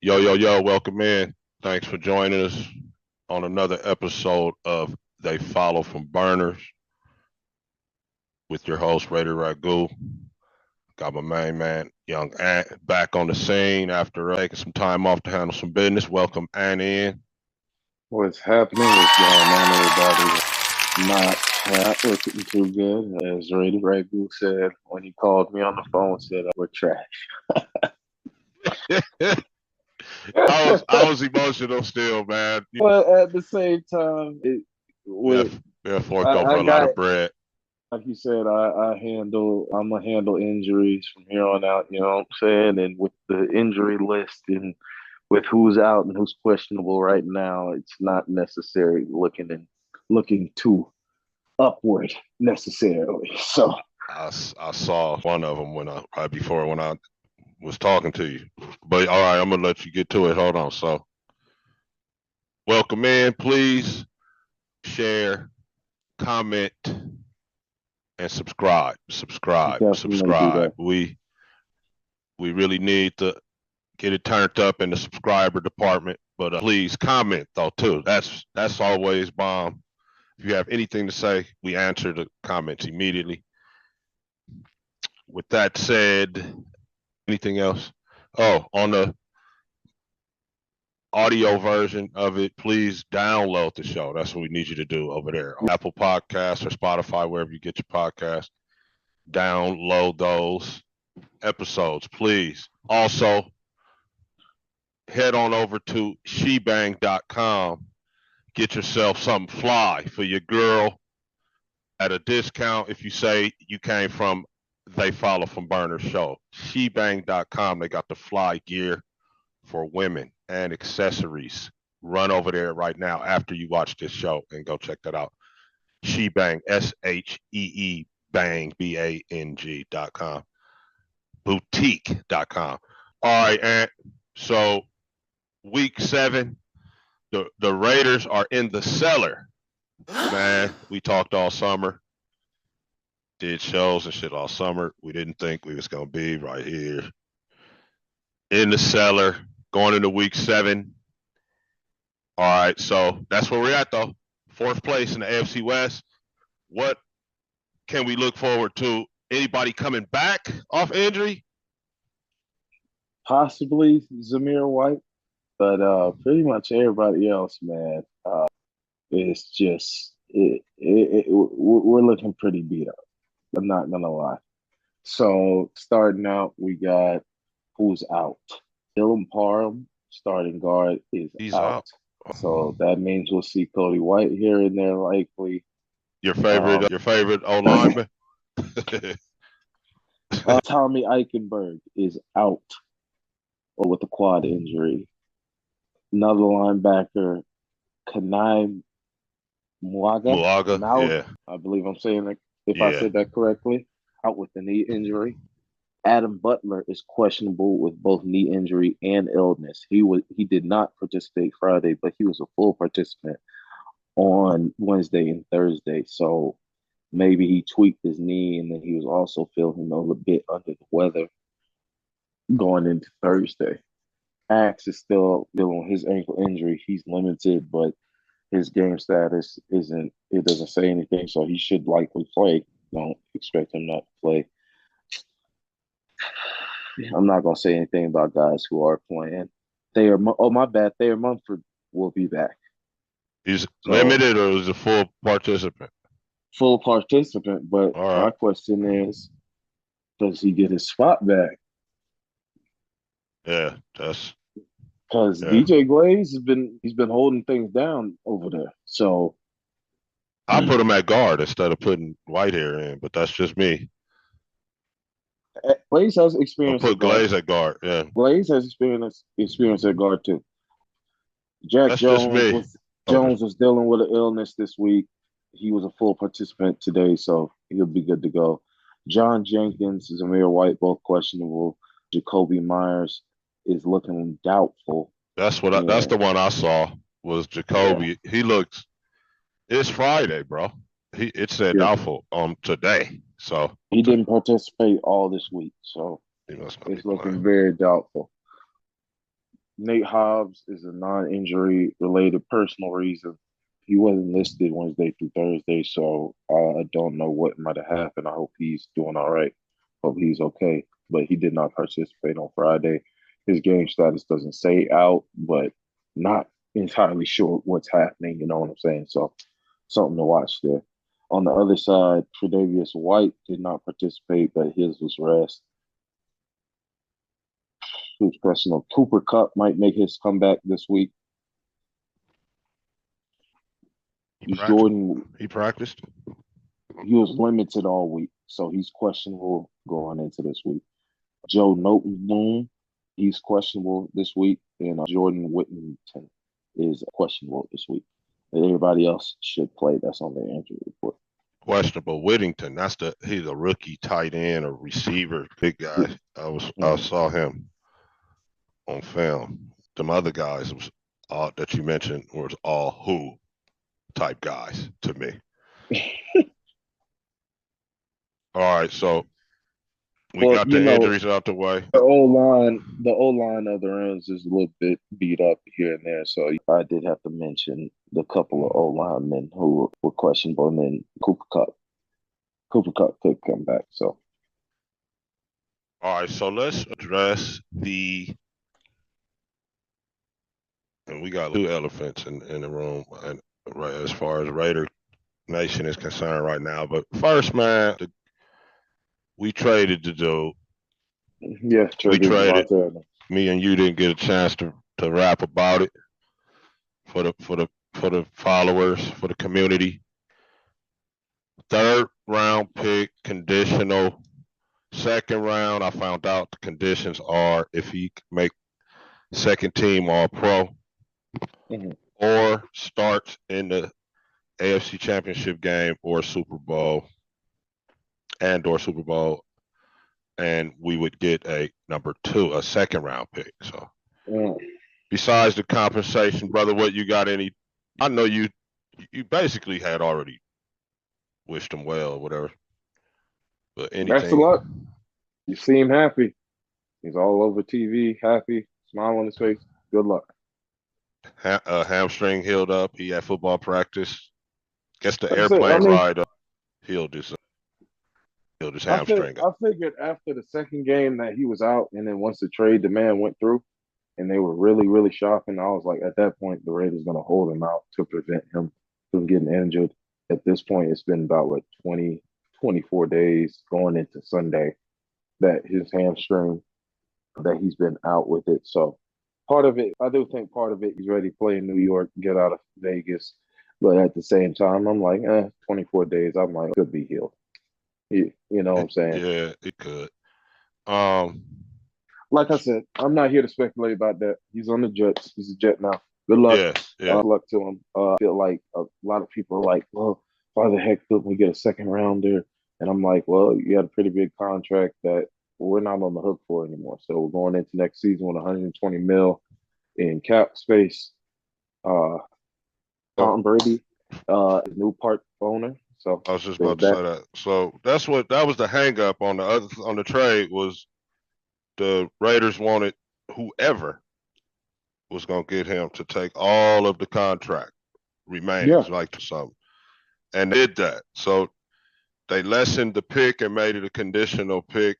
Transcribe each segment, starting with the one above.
Yo, welcome in. Thanks for joining us on another episode of They Follow from Burners with your host, Raider Ragu. Got my main man, Young Ant, back on the scene after taking some time off to handle some business. Welcome Ant in. What's happening? What's going on, everybody? Not looking too good, as Rady Ragu said when he called me on the phone. Said we're trash. I was emotional still, man. But at the same time, Yeah, with yeah, forked over I a lot got of bread. like you said, I'm gonna handle injuries from here on out. You know what I'm saying? And with the injury list and with who's out and who's questionable right now, it's not necessary looking too upward necessarily. So I saw one of them right before when I was talking to you. But all right, I'm gonna let you get to it. Hold on. So welcome in, please share, comment, and subscribe. Subscribe. definitely do Subscribe. that. We really need to get it turned up in the subscriber department. But please comment though too. That's always bomb. If you have anything to say, we answer the comments immediately. With that said, anything else? Oh, on the audio version of it, please download the show. That's what we need you to do over there on Apple Podcasts or Spotify, wherever you get your podcast. Download those episodes, please. Also, head on over to shebang.com. Get yourself something fly for your girl at a discount if you say you came from They Follow from Burner Show. Shebang.com, they got the fly gear for women and accessories. Run over there right now after you watch this show and go check that out. Shebang, SHEE Bang, BANG.com. Boutique.com. All right, and so week 7, the Raiders are in the cellar. Man, we talked all summer, did shows and shit all summer. We didn't think we was gonna be right here in the cellar going into week 7. All right, so that's where we're at though. 4th place in the AFC West. What can we look forward to? Anybody coming back off injury? Possibly Zamir White, but pretty much everybody else, man, it's just we're looking pretty beat up. I'm not gonna lie. So starting out, we got who's out. Dylan Parham, starting guard, is He's out. out. So that means we'll see Cody White here and there likely. Your Um, favorite O lineman? Tommy Eichenberg is out with a quad injury. Another linebacker, Kanai Mwaga, Mulaga, yeah, I believe I'm saying that if I yeah. said that correctly, out with the knee injury. Adam Butler is questionable with both knee injury and illness. He did not participate Friday, but he was a full participant on Wednesday and Thursday. So maybe he tweaked his knee and then he was also feeling a little bit under the weather going into Thursday. Axe is still dealing with his ankle injury. He's limited, but his game status isn't, it doesn't say anything, so he should likely play. Don't expect him not to play. I'm not gonna say anything about guys who are playing. They are oh my bad. Thayer Mumford will be back. He's So limited or is a full participant? full participant, but All right, my question is, does he get his spot back? yeah, that's Because yeah. DJ Glaze he's been holding things down over there. So I put him at guard instead of putting Whitehair in, but that's just me. Glaze has I experience at put guard. Glaze at guard. Yeah, Glaze has experience at guard too. Jack that's just Jones me. was Okay. dealing with an illness this week. He was a full participant today, so he'll be good to go. John Jenkins, Zamir White, both questionable. Jacoby Myers is looking doubtful. That's Yeah, the one I saw was yeah, Jacoby. He looks. It's Friday, bro. It said yeah. doubtful today, so He didn't participate all this week, so he must not be it's playing. looking very doubtful. Nate Hobbs is a non-injury related personal reason. He wasn't listed Wednesday through Thursday, so I don't know what might have happened. I hope he's doing all right. Hope he's okay. But he did not participate on Friday. His game status doesn't say out, but not entirely sure what's happening. You know what I'm saying? So something to watch there. On the other side, Tre'Davious White did not participate, but his was rest. Who's questionable? Cooper Cup might make his comeback this week. He practiced. Jordan, He practiced. he was limited all week, so he's questionable going into this week. Joe Noteboom, he's questionable this week, and Jordan Whittington is questionable this week. And everybody else should play. That's on their injury report. Questionable. Whittington. He's a rookie tight end or receiver, big guy. I saw him on film. Some other guys that you mentioned was all who type guys to me. All right, so we got the injuries out the way. The O line of the Rams is a little bit beat up here and there. So I did have to mention the couple of O linemen who were questionable, and then Cooper Cup. Cooper Cup could come back. So all right, so let's address and we got two elephants in the room, and right as far as Raider Nation is concerned right now. But first, man, we traded the dude. Yeah, we traded. Me and you didn't get a chance to rap about it for the followers, for the community. Third round pick, conditional. Second round, I found out the conditions are if he make second team All Pro, or starts in the AFC Championship game or Super Bowl, and we would get a number 2, a second round pick. So besides the compensation, brother, what you got any? I know you basically had already wished him well or whatever. But anything. Best of luck. You see him happy. He's all over TV, happy, smile on his face. Good luck. Hamstring healed up. He had football practice. Guess the airplane ride healed his hamstring. I figured after the second game that he was out, and then once the trade demand went through, and they were really, really shopping, I was like, at that point, the Raiders going to hold him out to prevent him from getting injured. At this point, it's been about 24 days going into Sunday that his hamstring, that he's been out with it. So part of it, I do think part of it, he's ready to play in New York, get out of Vegas. But at the same time, I'm like, 24 days, I'm like, could be healed. You know what I'm saying? Yeah, it could. Like I said, I'm not here to speculate about that. He's on the Jets. He's a Jet now. Good luck. Yeah. Good luck to him. I feel like a lot of people are like, well, why the heck couldn't we get a second rounder? And I'm like, well, you had a pretty big contract that we're not on the hook for anymore. So we're going into next season with 120 mil in cap space. Tom Brady, new part owner. So I was just about to say that. So that was the hang up on the trade was the Raiders wanted whoever was gonna get him to take all of the contract remaining, like something. And they did that. So they lessened the pick and made it a conditional pick.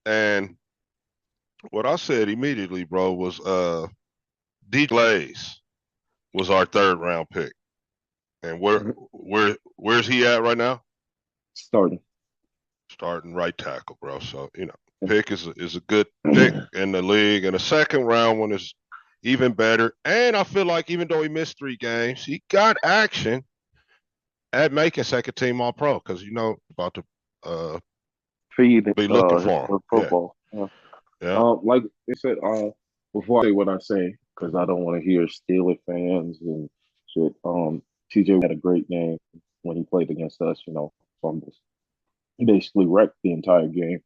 And what I said immediately, bro, was D Glaze was our third round pick. And where's he at right now? Starting right tackle, bro. So, pick is a good pick in the league. And the second round one is even better. And I feel like even though he missed 3 games, he got action at making second team All Pro because about to be looking for him. Football. Yeah. Like I said, before I say what I say, because I don't want to hear Steelers fans and shit. TJ had a great game when he played against us. Fumbles. He basically wrecked the entire game.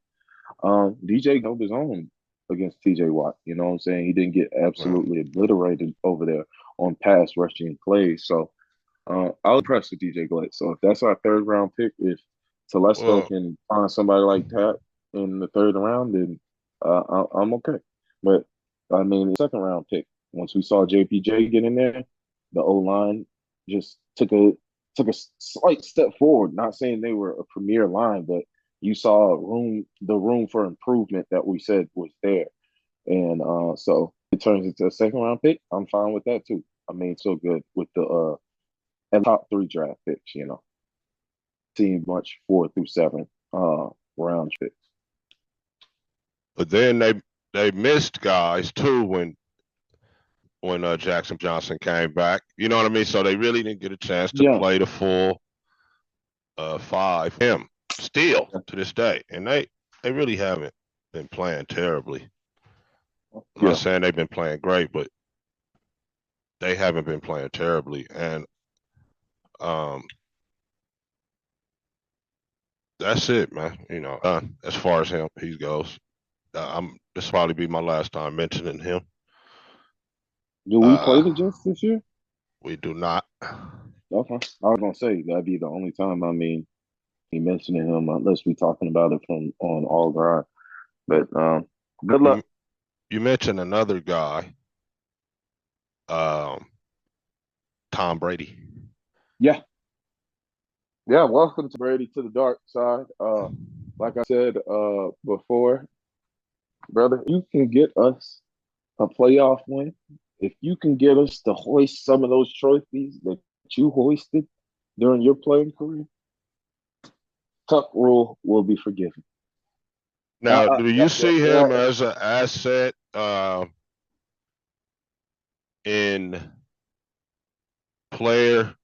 DJ held his own against TJ Watt. You know what I'm saying? He didn't get absolutely obliterated over there on pass rushing plays. So I was impressed with DJ Glaze. So if that's our third round pick, if Telesco can find somebody like that in the third round, then I'm okay. But I mean, second round pick. Once we saw JPJ get in there, the O line just took a slight step forward. Not saying they were a premier line, but you saw the room for improvement that we said was there. And so it turns into a second round pick. I'm fine with that too. I mean, so good with the and top three draft picks, team much 4 through 7 round picks. But then they missed guys too when Jackson Johnson came back. You know what I mean? So they really didn't get a chance to Yeah. play the full 5. Him still to this day, and they really haven't been playing terribly. I'm not Yeah. saying they've been playing great, but they haven't been playing terribly, and um, that's it, man. As far as he goes, this will probably be my last time mentioning him. Do we play the Jets this year? We do not. Okay. I was gonna say that'd be the only time. I mean, he mentioning him unless we talking about it from on all ground. But good luck. You mentioned another guy, um, Tom Brady. Yeah. Yeah. Welcome to Brady to the dark side. Like I said before, brother, you can get us a playoff win. If you can get us to hoist some of those trophies that you hoisted during your playing career, Tuck Rule will be forgiven. Now, do you see him as an asset in player,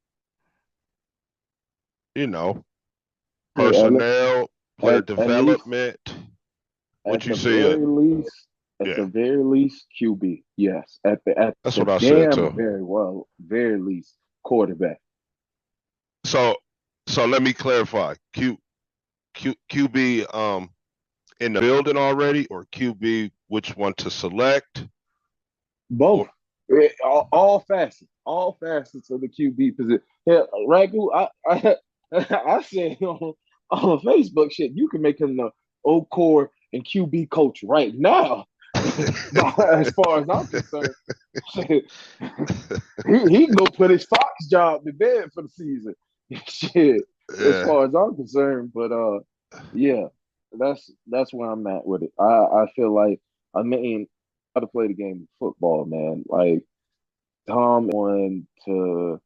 personnel, player development? What you see it? At the very least, QB. Yes. That's the what I said damn too. very least quarterback. So let me clarify. QB in the building already, or QB which one to select? Both. All facets of the QB position. Yeah, Ragu, I said on Facebook shit, you can make him the O core and QB coach right now. As far as I'm concerned, he can go put his Fox job to bed for the season. Shit, as far as I'm concerned, but yeah, that's where I'm at with it. I feel like I mean how to play the game of football, man. Like Tom one to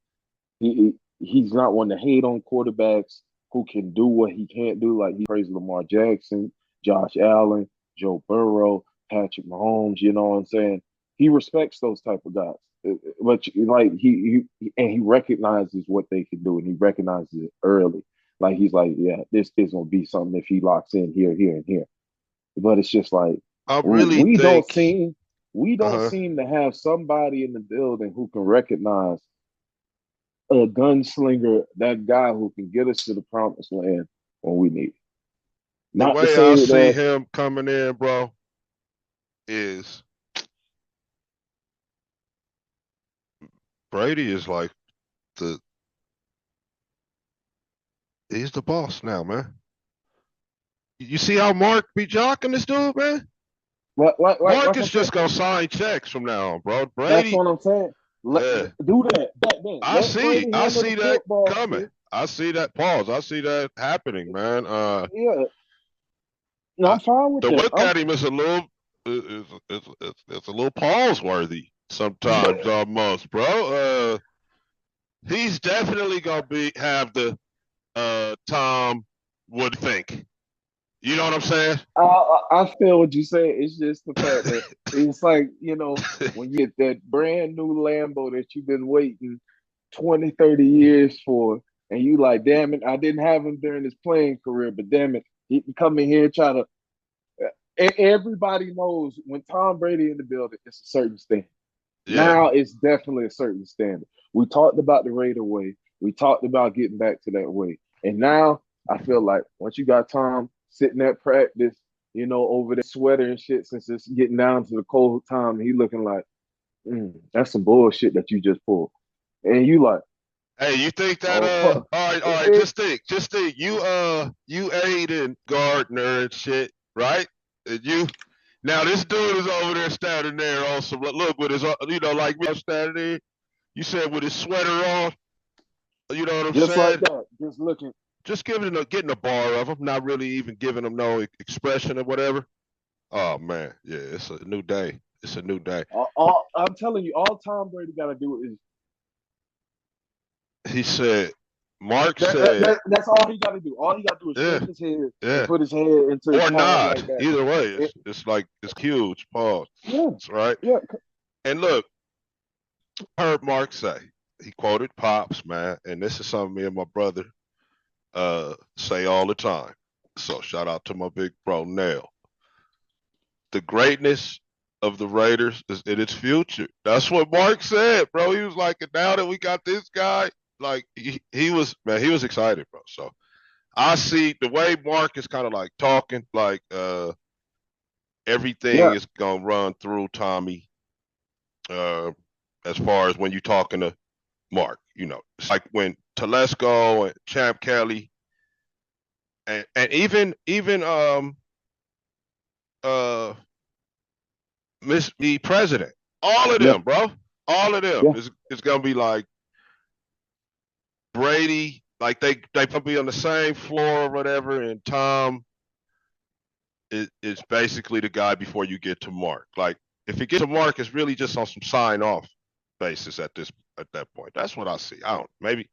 he's not one to hate on quarterbacks who can do what he can't do. Like he praised Lamar Jackson, Josh Allen, Joe Burrow, Patrick Mahomes. You know what I'm saying? He respects those type of guys, but like he recognizes what they can do, and he recognizes it early. Like he's like, yeah, this kid's gonna be something if he locks in here, here, and here. But it's just like I really think we don't seem to have somebody in the building who can recognize a gunslinger, that guy who can get us to the promised land when we need it. the Not to way I say see that him coming in, bro, is Brady is like he's the boss now, man. You see how Mark be jocking this dude, man? Mark is just gonna sign checks from now on, bro. That's Brady, what I'm saying. Do that. I Let see Brady handle the that football coming. shit. I see that pause. I see that happening, man. Yeah, no, I'm fine with To that. look at him is a little, it's a little pause worthy sometimes, almost, bro. He's definitely gonna have the Tom would think. You know what I'm saying? I feel what you say. It's just the fact that it's like, when you get that brand new Lambo that you've been waiting 20, 30 years for, and you like, damn it, I didn't have him during his playing career, but damn it, he can come in here and try to. Everybody knows when Tom Brady in the building, it's a certain standard. Yeah. Now it's definitely a certain standard. We talked about the Raider way. We talked about getting back to that way. And now I feel like once you got Tom sitting at practice, over the sweater and shit, since it's getting down to the cold time, he looking like, that's some bullshit that you just pulled. And you like, hey, you think that oh fuck. all right, just think. You aid in Gardner and shit, right? And Now this dude is over there standing there on some look with his, like me standing there. You said with his sweater on. You know what I'm Just like saying? that. Just looking. Just getting a bar of him, not really even giving him no expression or whatever. Oh man, yeah, it's a new day. It's a new day. I'm telling you, all Tom Brady got to do is He said, Mark said, that's all he got to do. All he got to do is yeah, shake his head and yeah, put his head into his or palm like nod. that. Either way, It, it's like it's huge. Pause. yeah, That's right. yeah, And look, I heard Mark say he quoted Pops, man, and this is something me and my brother say all the time. So shout out to my big bro Nell. The greatness of the Raiders is in its future. That's what Mark said, bro. He was like, now that we got this guy, like he was, man, he was excited, bro. So I see the way Mark is kind of like talking, like everything yeah. is gonna run through Tommy. Uh, as far as when you're talking to Mark, it's like when Telesco and Champ Kelly and even uh Miss the president, all of Yeah, them, bro, all of them yeah, is gonna be like Brady, like they gonna be on the same floor or whatever, and Tom is basically the guy before you get to Mark. Like if you get to Mark, it's really just on some sign off basis at that point. That's what I see. I don't maybe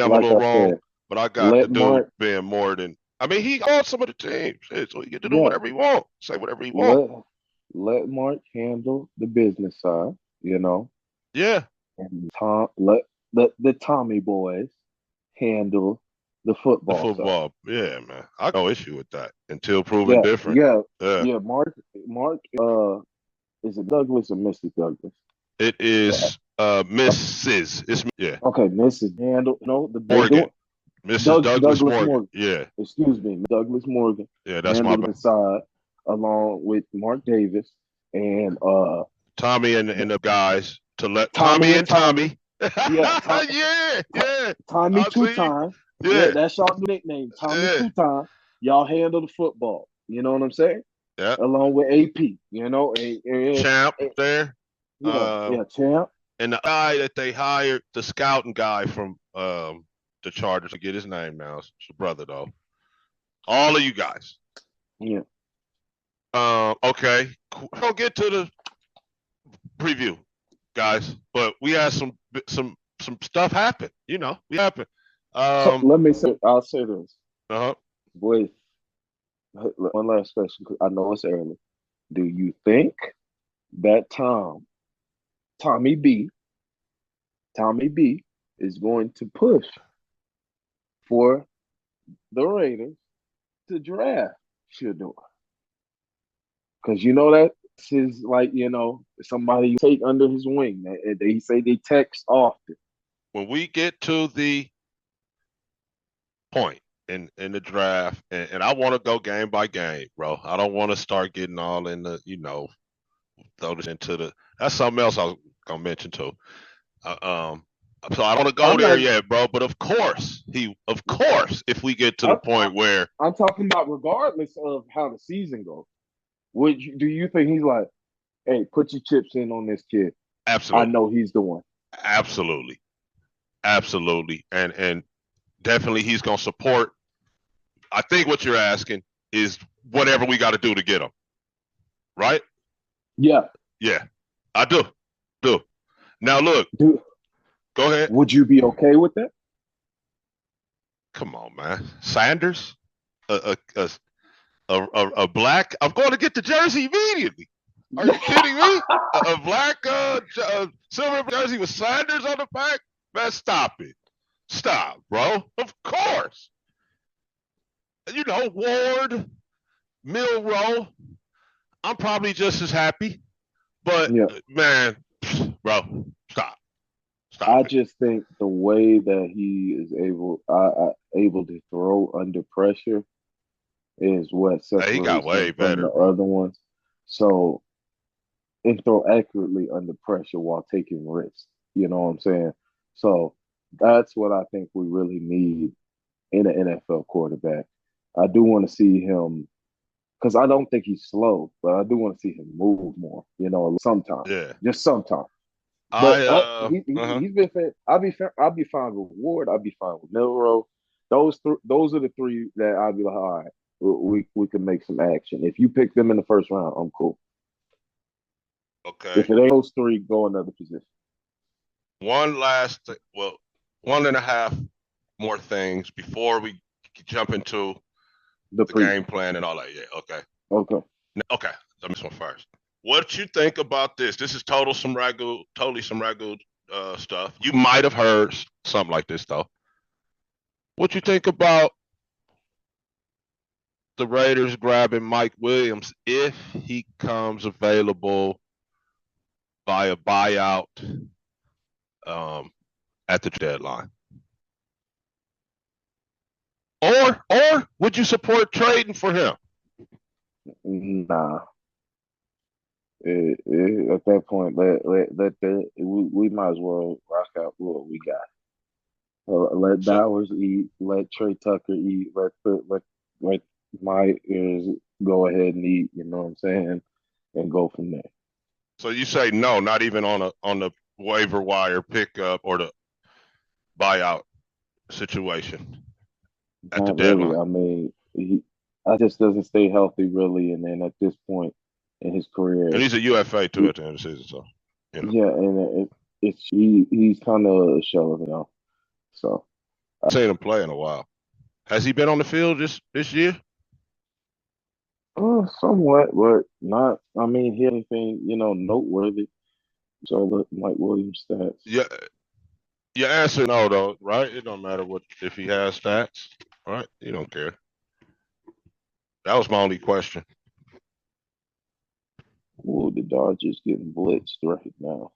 I'm a like little I wrong, said, but I got the let dude Mark, being more than I mean he called some of the teams, so he get to do yeah, whatever he want, say whatever he want. let let Mark handle the business side, you know, Yeah, and Tom let the Tommy boys handle the the football side. football. Yeah, man. I got no issue with that until proven Yeah, different. yeah, Yeah. yeah. Mark, is it Douglas or Mrs. Douglas? It Uh, is Mrs. It's yeah. okay, Mrs. Handle. No, they Morgan. doing Mrs. Douglas Douglas Morgan. Morgan. Yeah. Excuse me, Douglas Morgan Yeah, that's my handled bad. the side along with Mark Davis and Tommy and the guys to let Tommy Tommy and and Tommy. Tommy. Yeah, Yeah, yeah. Tommy I two see. time. Yeah, Yeah, that's y'all nickname. Tommy yeah, two time. Y'all handle the football. You know what I'm saying? yeah. Along with AP. Champ there. Yeah, Um, yeah, champ. and the guy that they hired, the scouting guy from the Chargers, I get his name now. It's your brother though. All of you guys. Yeah. Okay. We'll get to the preview, guys. But we had some stuff happen. We happen. So Um. let me say, I'll say this. Uh huh. With one last question, 'cause I know it's early. Do you think that Tommy B, Tommy B is going to push for the Raiders to draft Shador? Because you know that is like, somebody you take under his wing. They say they text often. When we get to the point in the draft, and I want to go game by game, bro. I don't want to start getting all in the, throw this into the. That's something else I was gonna mention too. Uh, um, so I don't want to go I'm there not yet, bro. But of course, if we get to the I'm, point where I'm talking about regardless of how the season goes. Do you think he's like, hey, put your chips in on this kid? I absolutely, know he's the one. absolutely, absolutely, and definitely he's gonna support. I think what you're asking is whatever we got to do to get him, right? Yeah. Yeah, I do. Now look, Do go ahead. Would you be okay with that? Come on, man. Sanders, a a black. I'm going to get the jersey immediately. Are you kidding me? A black silver jersey with Sanders on the back? Man, stop it. Stop, bro. Of course. Ward, Milrow. I'm probably just as happy. But Yeah. man, bro, stop. I Stop it. just think the way that he is able to throw under pressure is what Hey, he got separates way him from better, the bro. other ones. So, and throw accurately under pressure while taking risks. You know what I'm saying? So that's what I think we really need in an NFL quarterback. I do want to see him. because I don't think he's slow, but I do want to see him move more. Sometime, Yeah. just sometime. But I he's been. I'll be fine with Ward. I'll be fine with Milrow. Those are the three that I'll be like, all right, we can make some action. If you pick them in the first round, I'm cool. okay. If it ain't those three, go another position. One last well, one and a half more things before we jump into The the preview. game plan and all that. Yeah, okay. Okay. Okay. Let me this one first. What you think about this? This is totally some ragu stuff. You might have heard something like this though. What you think about the Raiders grabbing Mike Williams if he comes available by a buyout um, at the deadline? Or would you support trading for him? Nah. At that point, we might as well rock out what we got. Let So Bowers eat. Let Trey Tucker eat. Let Myers go ahead and eat. You know what I'm saying? And go from there. so you say no, not even on the waiver wire pickup or the buyout situation at the Not really. deadline. I mean, I just doesn't stay healthy really, and then at this point in his And career, he's a UFA too he, at the end of the season, so yeah, and he's kind of a shell of him. So. I've seen him play in a while. Has he been on the field this year? Somewhat, but not. I mean, he had anything, noteworthy. So the Mike Williams stats. Yeah, your answer no though, right? It don't matter what if he has stats, right? You don't care. That was my only question. Well, the Dodgers getting blitzed right now.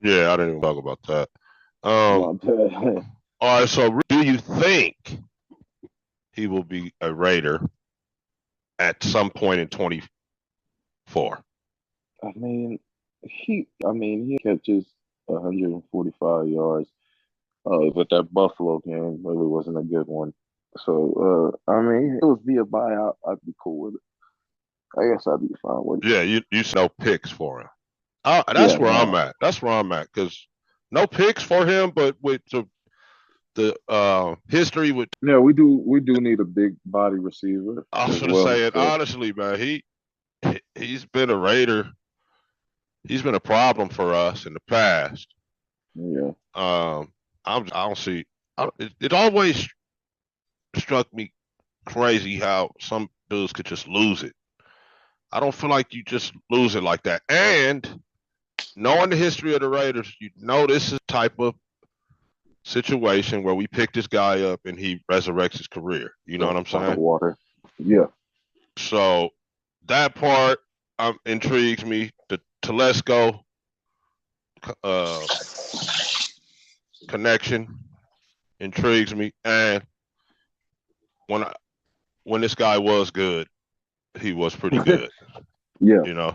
Yeah, I didn't even talk about that. My bad. All right. So, do you think he will be a Raider at some point in 24? He catches 145 yards. But that Buffalo game really wasn't a good one. So, it was via buyout. I'd be cool with it. I guess I'd be fine with it. Yeah, you no picks for him. That's Yeah, where I'm no. at. That's where I'm at because no picks for him, but with the history with Yeah, we do need a big body receiver I was as gonna well. say it So honestly, man. He's been a Raider. He's been a problem for us in the past. yeah. I don't see. It always struck me crazy how some dudes could just lose it. I don't feel like you just lose it like that. And knowing the history of the Raiders, you know this is a type of situation where we pick this guy up and he resurrects his career. You know what I'm Out of saying? water. Yeah. So that part intrigues me. The Telesco uh, connection intrigues me, and when I, when this guy was good, he was pretty good. Yeah. You know.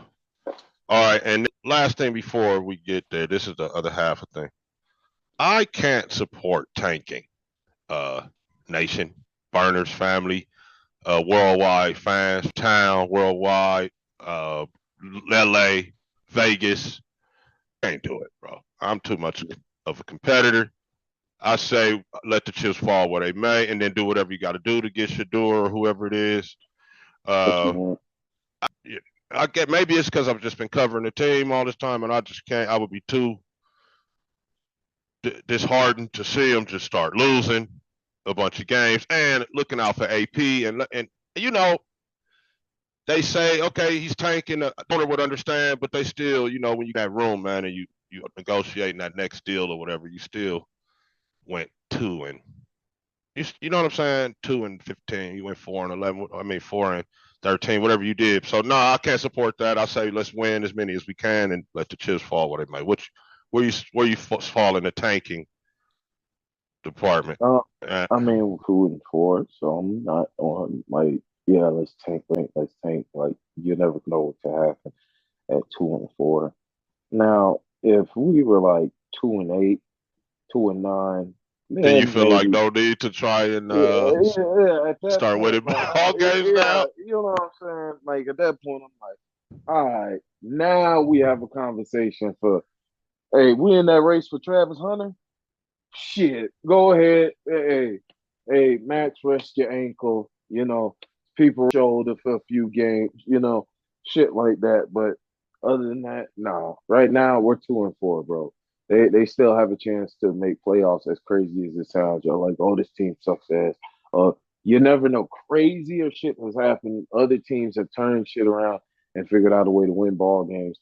All right, and last thing before we get there, this is the other half of the thing. I can't support tanking. Nation, Burners family, worldwide fans, town, worldwide, LA, Vegas. Can't do it, bro. I'm too much of a competitor. I say let the chips fall where they may, and then do whatever you got to do to get Shador or whoever it is. What you Uh, want. I get maybe it's because I've just been covering the team all this time, and I just can't. I would be too disheartened to see them just start losing a bunch of games and looking out for AP and you know they say okay he's tanking. The owner would understand, but they still when you got room, man, and you negotiating that next deal or whatever, you still went 2 and you know what I'm saying, 2-15. You went 4-11. I mean 4-13, whatever you did. So no, I can't support that. I say let's win as many as we can and let the chips fall where they may. Which where you fall in the tanking department? Uh, Uh, 2-4, so I'm not on like, yeah, let's tank. Like, you never know what to happen at 2-4. Now, if we were like 2-8, 2-9, Then you Man, feel like maybe. no need to try and Yeah. At that start point, winning like, ball games yeah, now. you know what I'm saying? Like at that point, I'm like, all right, now we have a conversation for, hey, we in that race for Travis Hunter? Shit, go ahead. Hey, Max, rest your ankle. People shoulder for a few games. Shit like that. But other than that, no. Right now, we're 2-4, bro. They still have a chance to make playoffs. As crazy as it sounds, you're like, oh, this team sucks ass. Uh, you never know. Crazier shit has happened. Other teams have turned shit around and figured out a way to win ball games.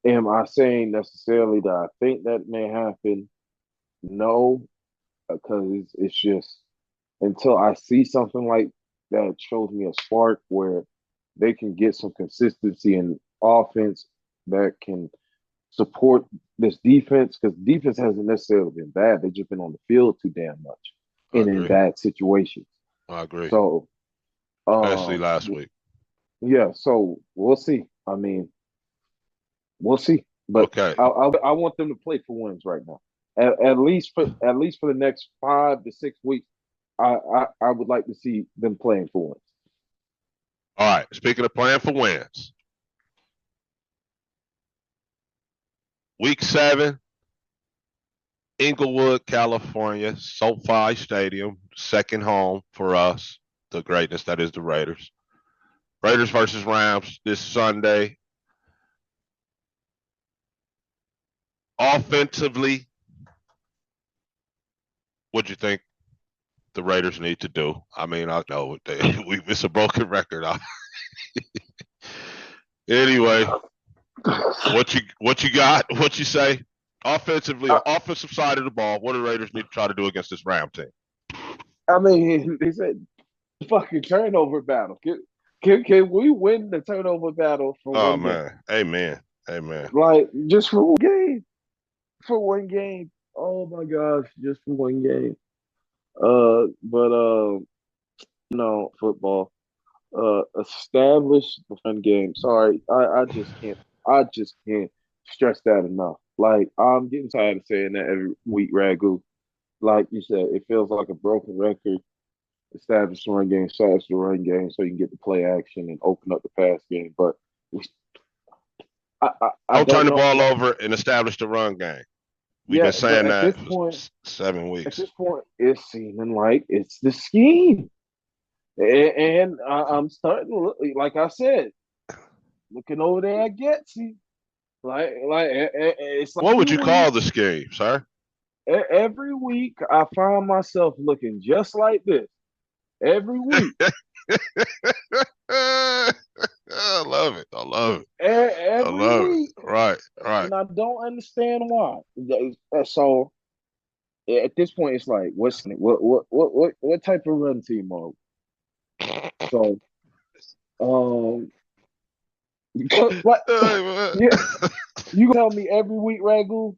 Am I saying necessarily that I think that may happen? No, because it's just until I see something like that shows me a spark where they can get some consistency in offense that can support this defense, because defense hasn't necessarily been bad. They've just been on the field too damn much I and in agree. bad situations. I agree. So, Especially last week. yeah, so we'll see. I mean, we'll see. But Okay. I want them to play for wins right now. At least for the next 5 to 6 weeks, I would like to see them playing for wins. All right. Speaking of playing for wins, week 7, Inglewood, California, SoFi Stadium, second home for us, the greatness that is the Raiders. Raiders versus Rams this Sunday. Offensively, what do you think the Raiders need to do? I mean, I know it's a broken record. Anyway, what you got? What you say? Offensively, I, on offensive side of the ball, what do the Raiders need to try to do against this Ram team? I mean, they said fucking turnover battle. Can we win the turnover battle for Oh one game? man, amen, amen. Like just for one game, for one game. Oh my gosh, just for one game. But football. Establish the fun game. Sorry, I just can't. I just can't stress that enough. Like I'm getting tired of saying that every week, Ragu. Like you said, it feels like a broken record. Establish the run game, establish the run game, so you can get the play action and open up the pass game. But I Don't turn don't the know. ball Like, over and establish the run game. We've yeah, been but saying at that this for point, 7 weeks. it's seeming like it's the scheme, and I'm starting to look. Like I said, looking over there at Getsy. It's like What would every you week, call the scheme, sir? every week I find myself looking just like this. Every week, I love it. I love it. I every love it. week, Right, right. and I don't understand why. So at this point, it's like, what type of run team are we? So, um, like, yeah, you tell me every week, Ragu,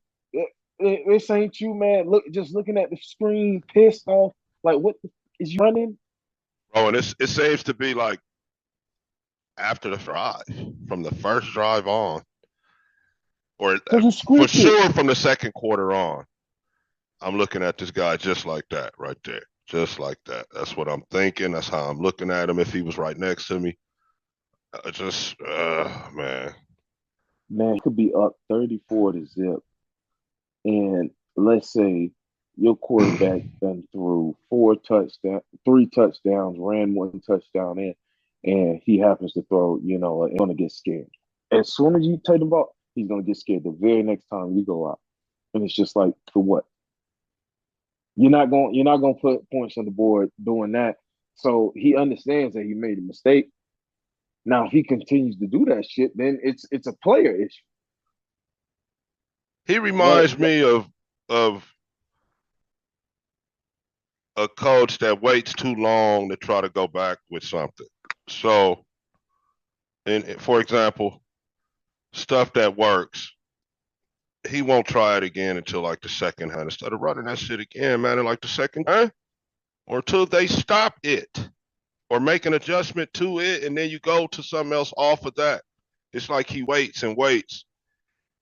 this ain't you, man. Look, just looking at the screen, pissed off. Like, what is you running? Bro, and it seems to be like after the drive, from the first drive on, or Because it's for scripted. sure from the second quarter on. I'm looking at this guy just like that, right there. Just like that. That's what I'm thinking. That's how I'm looking at him if he was right next to me. Man. Man, you could be up 34 to zip. And let's say your quarterback done threw 3 touchdowns, ran 1 touchdown in, and he happens to throw, and gonna get scared. As soon as you take the ball, he's gonna get scared the very next time you go out. And it's just like, for what? You're not gonna put points on the board doing that. So he understands that he made a mistake. Now, if he continues to do that shit, then it's a player issue. He But reminds me of a coach that waits too long to try to go back with something. So, for example, stuff that works, he won't try it again until like the second hand. Instead of running that shit again, man, in like the second hand, or until they stop it or make an adjustment to it, and then you go to something else off of that. It's like he waits and waits.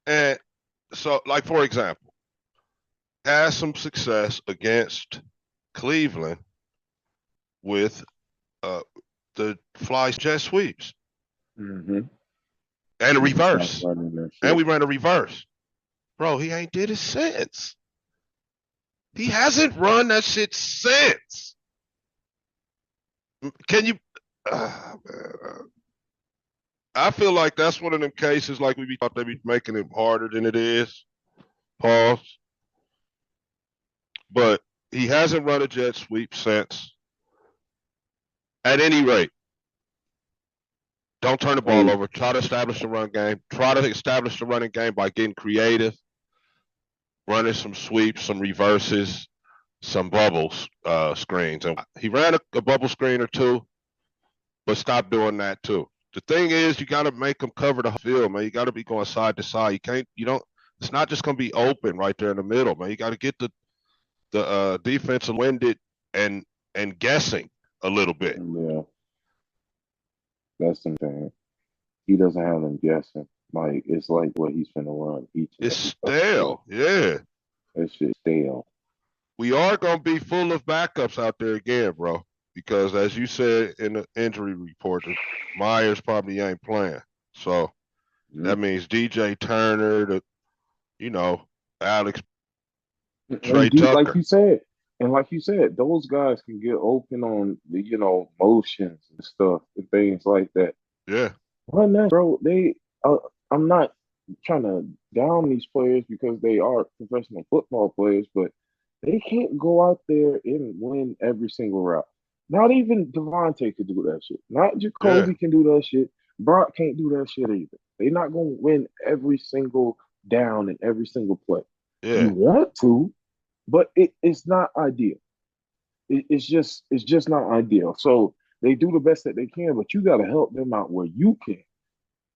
And so, like, for example, had some success against Cleveland with the fly jet sweeps Mm-hmm. and a And he stopped reverse. running that And shit. we ran a reverse. Bro, he ain't did it since. He hasn't run that shit since. Can you? I feel like that's one of them cases like we be thought they be making it harder than it is. Pause. But he hasn't run a jet sweep since. At any rate, don't turn the ball Hey, over. Try to establish the run game. Try to establish the running game by getting creative, running some sweeps, some reverses, some bubbles screens. And he ran a bubble screen or two, but stop doing that too. The thing is, you got to make them cover the field, man. You got to be going side to side. You can't. You don't. It's not just going to be open right there in the middle, man. You got to get the defense winded and guessing a little bit. yeah, that's the thing. He doesn't have them guessing. Like it's like what he's finna run each and It's every fucking play. stale. Yeah. That shit stale. We are going to be full of backups out there again, bro. Because as you said in the injury report, Myers probably ain't playing. So Mm. that means DJ Turner, you know, Alex, Trey And D, Tucker. like you said, those guys can get open on the motions and stuff and things like that. Yeah. Run that, bro. I'm not trying to down these players because they are professional football players, but they can't go out there and win every single route. Not even Davante could do that shit. Not Yeah. Jacoby can do that shit. Brock can't do that shit either. They're not gonna win every single down and every single play. You Yeah. want to, but it's not ideal. It's just not ideal. So they do the best that they can, but you got to help them out where you can,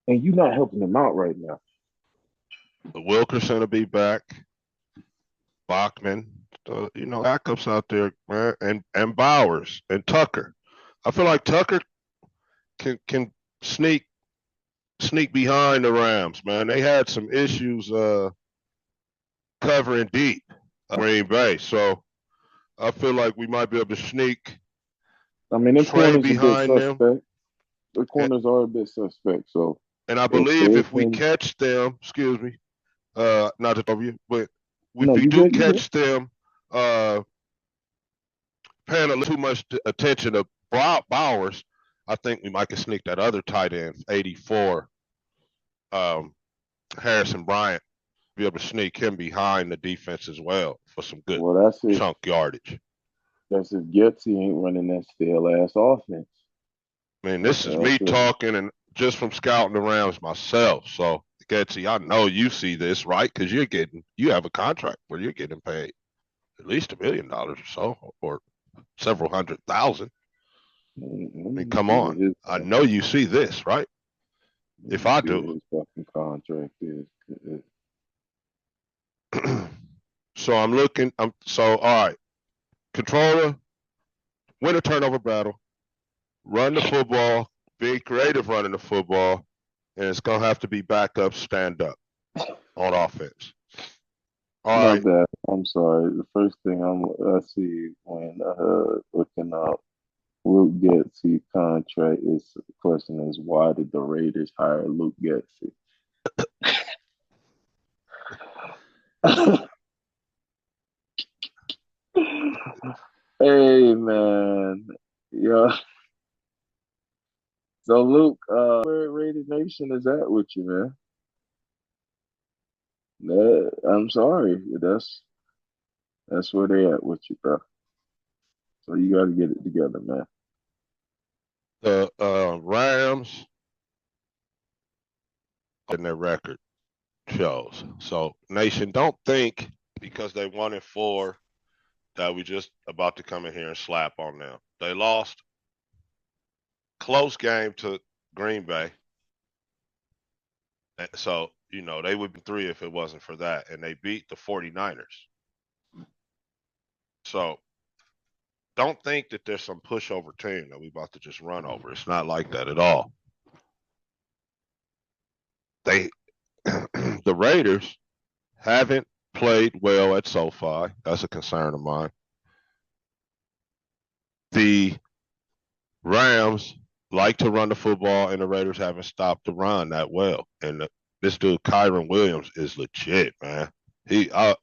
and you're not helping them out right now. Wilkerson will be back. Bachman, backups out there, man, and Bowers and Tucker. I feel like Tucker can sneak behind the Rams, man. They had some issues covering deep Green Bay, so I feel like we might be able to sneak I mean, their Trey corners a bit behind them, suspect. Their and, corners are a bit suspect. So and I if believe they if we can, catch them, excuse me, not to trouble you, but if no, we you do good, you good. catch them uh, paying a little too much attention to Bowers, I think we might can sneak that other tight end, 84, um, Harrison Bryant, be able to sneak him behind the defense as well for some good Well, that's if chunk yardage. Getsy ain't running that stale ass offense. I mean, this is That's me it. talking and just from scouting the Rams myself. So, Getsy, I know you see this, right? Because you have a contract where you're getting paid at least $1 million or so, or several hundred thousand. I Let mean, me come see what on. his I know you see this, right? let If me I see do. what his fucking contract is. So I'm looking. All right. Controller, win a turnover battle, run the football, be creative running the football, and it's gonna have to be backup, stand up on offense. All My right. bad. I'm sorry. The first thing I see when looking up Luke Getsy contract is the question is why did the Raiders hire Luke Getsy? Hey man, yeah. So Luke, where Raider Nation is at with you, man? I'm sorry, that's where they at with you, bro. So you got to get it together, man. The Rams in their record shows. So Nation, don't think because they 1-4 that we just about to come in here and slap on them. They lost close game to Green Bay. So, they would be 3 if it wasn't for that. And they beat the 49ers. So don't think that there's some pushover team that we about to just run over. It's not like that at all. They the Raiders haven't played well at SoFi. That's a concern of mine. The Rams like to run the football, and the Raiders haven't stopped the run that well. And this dude, Kyron Williams, is legit, man. I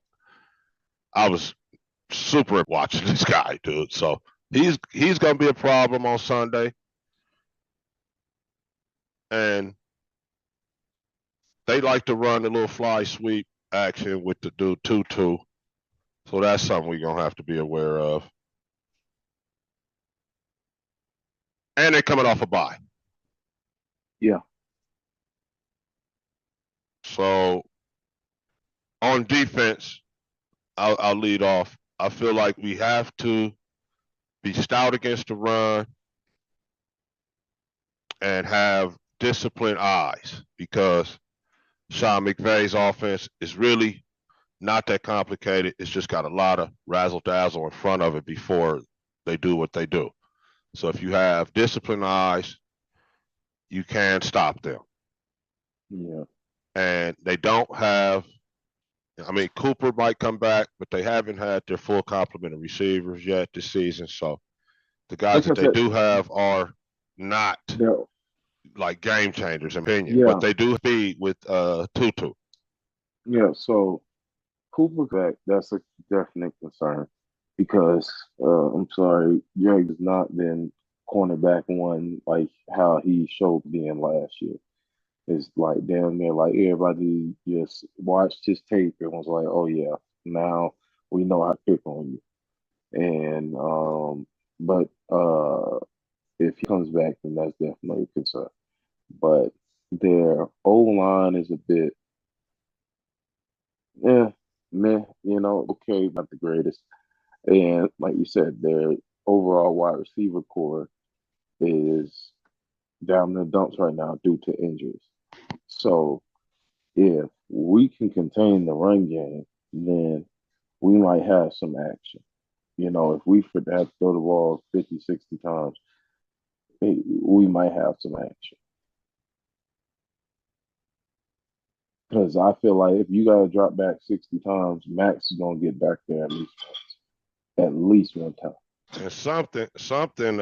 was super watching this guy, dude. So he's gonna be a problem on Sunday, and they like to run the little fly sweep action with the dude Tutu. So that's something we're gonna have to be aware of. And they're coming off a bye. Yeah. So on defense, I'll lead off. I feel like we have to be stout against the run and have disciplined eyes because Sean McVay's offense is really not that complicated. It's just got a lot of razzle dazzle in front of it before they do what they do. So if you have disciplined eyes, you can stop them. Yeah. And they don't have, I mean, Cooper might come back, but they haven't had their full complement of receivers yet this season. So the guys Like that I they said, do have are not like game changers, in my opinion, but yeah, they do speed with Tutu. yeah. So Cooper back, that's a definite concern because I'm sorry, Greg has not been cornerback one like how he showed being last year. It's like damn near like everybody just watched his tape and was like, oh yeah, now we know how to pick on you. And but if he comes back, then that's definitely a concern. But their O line is a bit, yeah, meh, okay, not the greatest. And like you said, their overall wide receiver core is down in the dumps right now due to injuries. So if we can contain the run game, then we might have some action. If we have to throw the ball 50, 60 times, we might have some action. Because I feel like if you got to drop back 60 times, Max is going to get back there at least once, at least one time. And something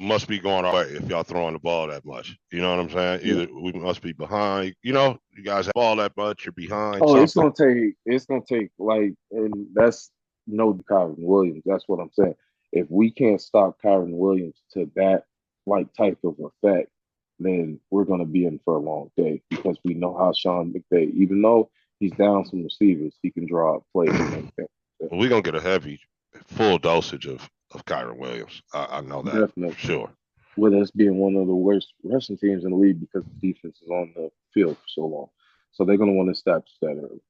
must be going our way if y'all throwing the ball that much. You know what I'm saying? Yeah. Either we must be behind. You guys have ball that much, you're behind Oh, something. it's gonna take like, and that's no Kyron Williams. That's what I'm saying. If we can't stop Kyron Williams to that like type of effect, then we're gonna be in for a long day because we know how Sean McVay, even though he's down some receivers, he can draw up plays and everything. We're gonna get a heavy, full dosage of Kyron Williams. I know that Definitely. for sure. With us being one of the worst rushing teams in the league because the defense is on the field for so long. So they're gonna want to stop that early.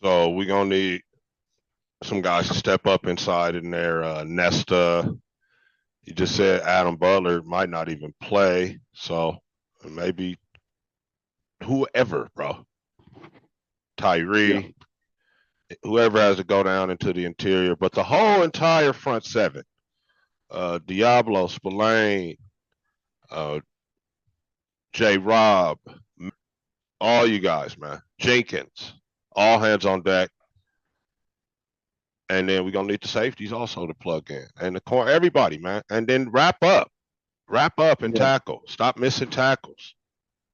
So we're gonna need some guys to step up inside in there. Nesta, you just said Adam Butler might not even play, so maybe whoever, bro. Tyree, whoever has to go down into the interior, but the whole entire front seven, Diablo, Spillane, J. Rob, all you guys, man. Jenkins, all hands on deck. And then we're gonna need the safeties also to plug in. And the corner, everybody, man. And then wrap up. Wrap up and tackle. Stop missing tackles.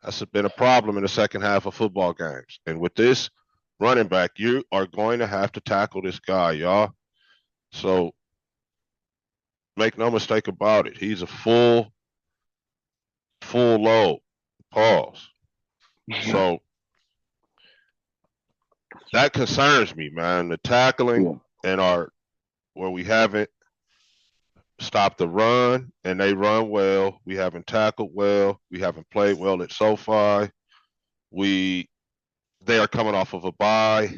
That's been a problem in the second half of football games. And with this running back, you are going to have to tackle this guy, y'all. So make no mistake about it. He's a full load. Pause. So that concerns me, man. The tackling and where we haven't stopped the run and they run well. We haven't tackled well. We haven't played well at SoFi. They are coming off of a bye.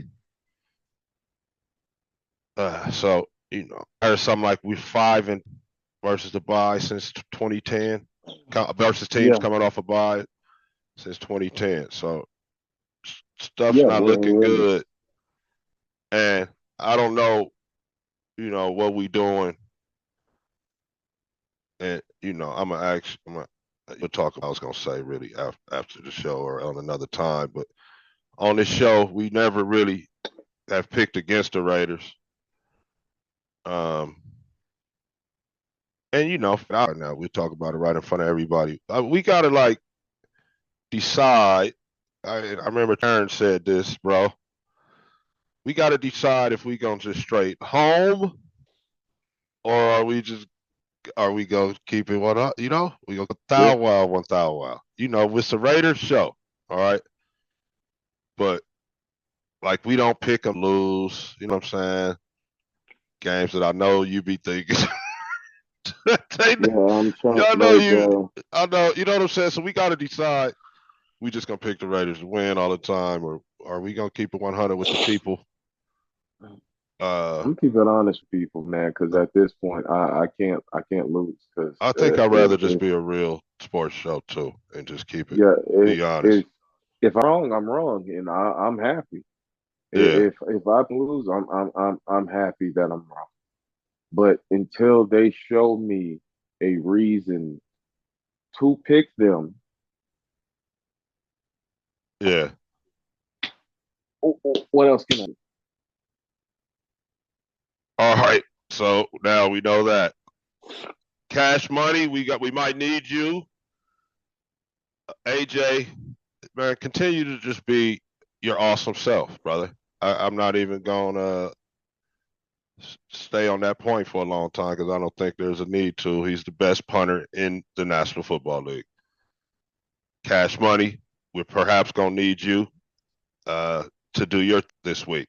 So I heard something like we're 5 versus the bye since 2010 versus teams coming off a bye since 2010. So stuff's not looking good, and I don't know, what we doing. And we'll talk. I was gonna say really after the show or on another time, but on this show, we never really have picked against the Raiders. And now we talk about it right in front of everybody. We gotta like decide. I remember Karen said this, bro. We gotta decide if we gonna just straight home or are we gonna keep it one up? We gonna Yeah. thou wow, one thou wow. It's a Raiders show, all right. But like we don't pick them lose. You know what I'm saying? Games that I know you be thinking. they, Yeah, I'm trying y'all know like you. I know. You know what I'm saying. So we got to decide. We just gonna pick the Raiders to win all the time, or are we gonna keep it 100 with the people? Uh, I'm keeping it honest with people, man, because at this point, I can't lose because I think I'd rather just be a real sports show too, and just keep it. yeah, Be honest. if I'm wrong, I'm wrong, and I'm happy. Yeah, If I lose, I'm happy that I'm wrong. But until they show me a reason to pick them, yeah. what else can I do? All right. So now we know that Cash Money. We might need you, AJ. Man, continue to just be your awesome self, brother. I'm not even gonna stay on that point for a long time because I don't think there's a need to. He's the best punter in the National Football League. Cash Money, we're perhaps gonna need you uh, to do your this week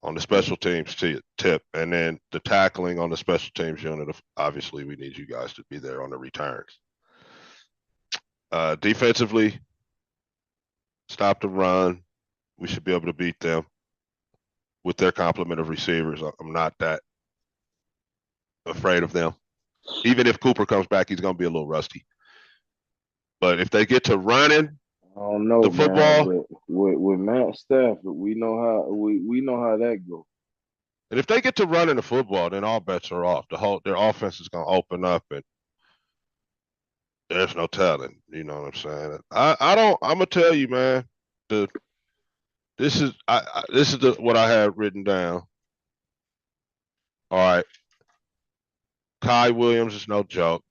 on the Yeah. special teams tip, and then the tackling on the special teams unit. Obviously, we need you guys to be there on the returns. Defensively, stop the run. We should be able to beat them with their complement of receivers. I'm not that afraid of them. Even if Cooper comes back, he's going to be a little rusty. But if they get to running I don't the know, man. football, With Matt Stafford, we know how that goes. and if they get to running the football, then all bets are off. Their offense is going to open up, and there's no telling. You know what I'm saying? I don't. I'm gonna tell you, man. The this is what I have written down. All right, Kai Williams is no joke.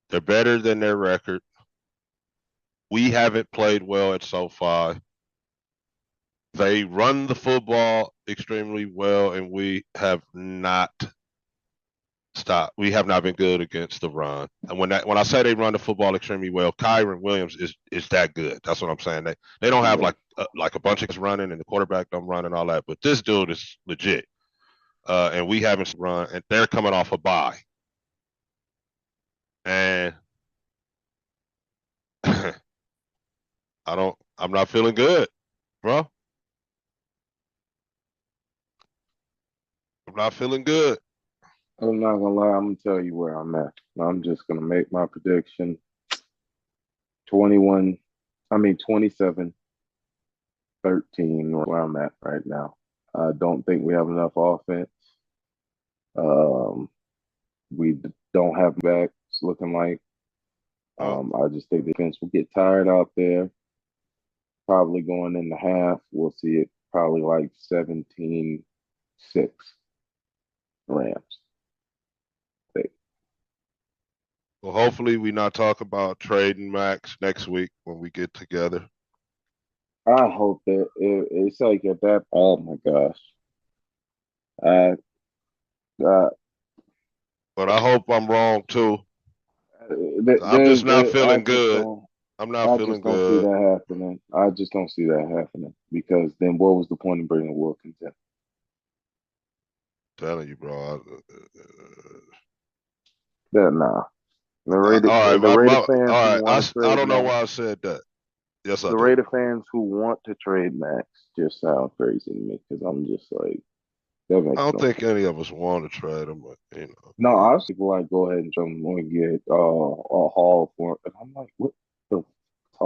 They're better than their record. We haven't played well at SoFi. They run the football extremely well, and we have not stopped. We have not been good against the run. And when I say they run the football extremely well, Kyron Williams is that good. That's what I'm saying. They don't have Yeah. like a bunch of guys running and the quarterback don't run and all that, but this dude is legit. And we haven't run, and they're coming off a bye, and I'm not feeling good, bro. I'm not feeling good. I'm not gonna lie, I'm gonna tell you where I'm at. I'm just gonna make my prediction 21, 27, 13, where I'm at right now. I don't think we have enough offense. Um, we don't have backs looking like. Oh, I just think the defense will get tired out there. Probably going in the half, we'll see it probably like 17-6 Rams. well, hopefully we not talk about trading Max next week when we get together. I hope that it's like at that. Oh my gosh, I, I But I hope I'm wrong too. I'm just there's not feeling I just good. don't I'm not I feeling just don't see good. that happening. I just don't see that happening because then what was the point of bringing Wilkins in? Telling you, bro. That nah. All right, The Raider fans who all right. want to I trade don't know Max, why I said that. Yes, I the do. Raider fans who want to trade Max just sound crazy to me because I'm just like that I makes don't no think sense. any of us want to trade him, but No, I was like, go ahead and jump and get a haul for it. And I'm like, what the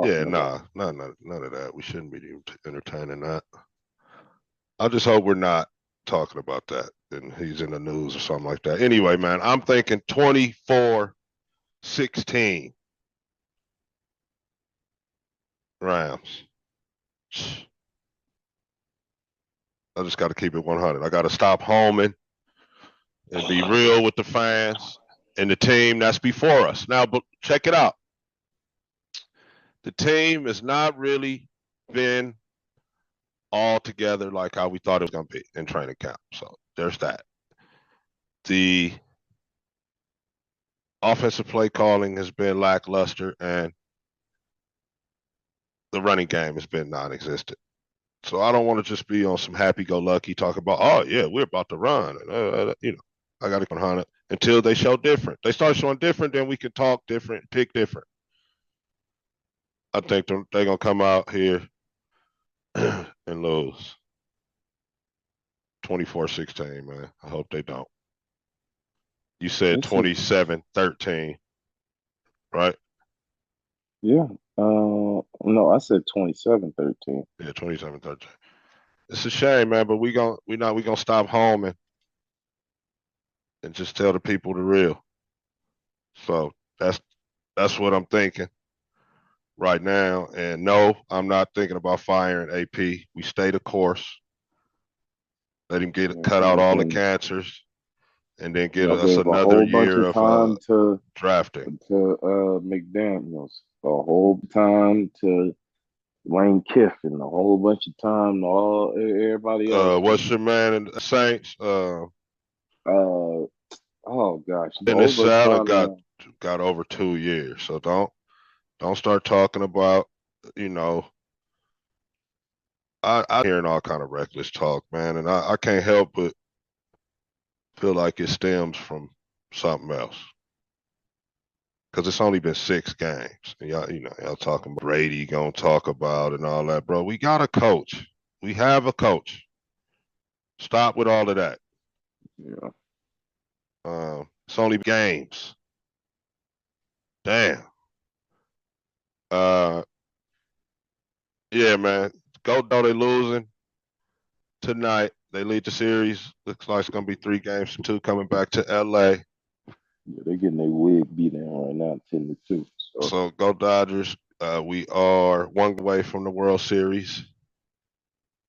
yeah, talking about? nah, none of that. We shouldn't be entertaining that. I just hope we're not talking about that and he's in the news or something like that. Anyway, man, I'm thinking 24-16 Rams. I just got to keep it 100. I got to stop homing and be real with the fans and the team that's before us. Now, but check it out. The team has not really been all together like how we thought it was going to be in training camp. So there's that. The offensive play calling has been lackluster, and the running game has been non-existent. So I don't want to just be on some happy-go-lucky talk about, oh yeah, we're about to run. I got to 100 until they show different. They start showing different, then we can talk different, pick different. I think they're gonna come out here and lose 24-16, man. I hope they don't. You said 27-13, right? Yeah. No, I said 27-13. Yeah, 27-13. It's a shame, man, but we gonna stop home and just tell the people the real. So that's what I'm thinking right now. And no, I'm not thinking about firing AP. We stay the course. Let him cut out all the cancers, and then get Y'all us gave a another whole bunch year of time to drafting. McDaniels, a whole time to Lane Kiffin, a whole bunch of time to all everybody else. What's your man in the Saints? Oh gosh, Dennis Allen got over 2 years. So don't start talking about, you know. I'm hearing all kind of reckless talk, man, and I can't help but feel like it stems from something else. Because it's only been 6 games. And y'all talking about Brady gonna talk about and all that, bro. We got a coach. We have a coach. Stop with all of that. Yeah. It's only games. Damn. Yeah, man. Go though they losing tonight. They lead the series. Looks like it's gonna be 3 games to 2 coming back to LA. Yeah, they're getting their wig beat in right now, 10-2. So go Dodgers. We are 1 away from the World Series.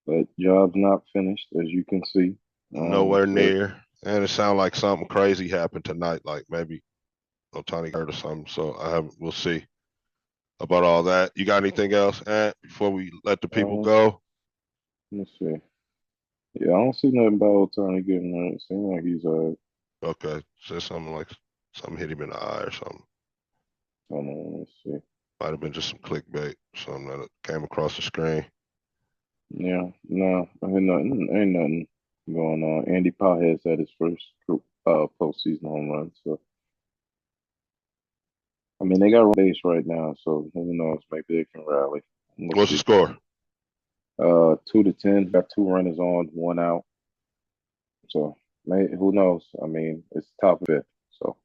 But job's not finished, as you can see. Nowhere near. And it sounds like something crazy happened tonight, like maybe Otani hurt or something. So we'll see about all that. You got anything else, Ant, before we let the people go? Let's see. Yeah, I don't see nothing about Otani getting hurt. It seems like he's all right. Okay. Say something like something hit him in the eye or something. Hold on, let's see. Might have been just some clickbait, something that came across the screen. Yeah, no, ain't nothing going on. Andy Powell has had his first postseason home run. So, I mean, they got a base right now, so who knows? Maybe they can rally. What's the score? 2-10. Got 2 runners on, 1 out. So, who knows? I mean, it's top 5, so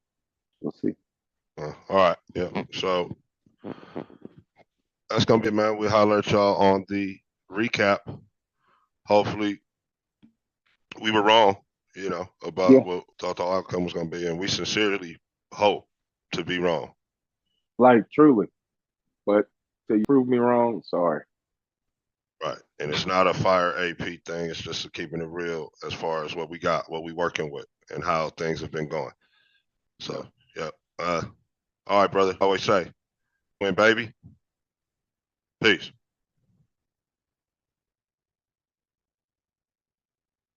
we'll see. All right, yeah. So that's gonna be it, man. We'll holler at y'all on the recap. Hopefully, we were wrong, about what thought the outcome was gonna be, and we sincerely hope to be wrong. Like truly, but till you prove me wrong, sorry. Right, and it's not a fire AP thing. It's just keeping it real as far as what we got, what we working with, and how things have been going. So, yeah. All right, brother. Always say, win, baby. Peace.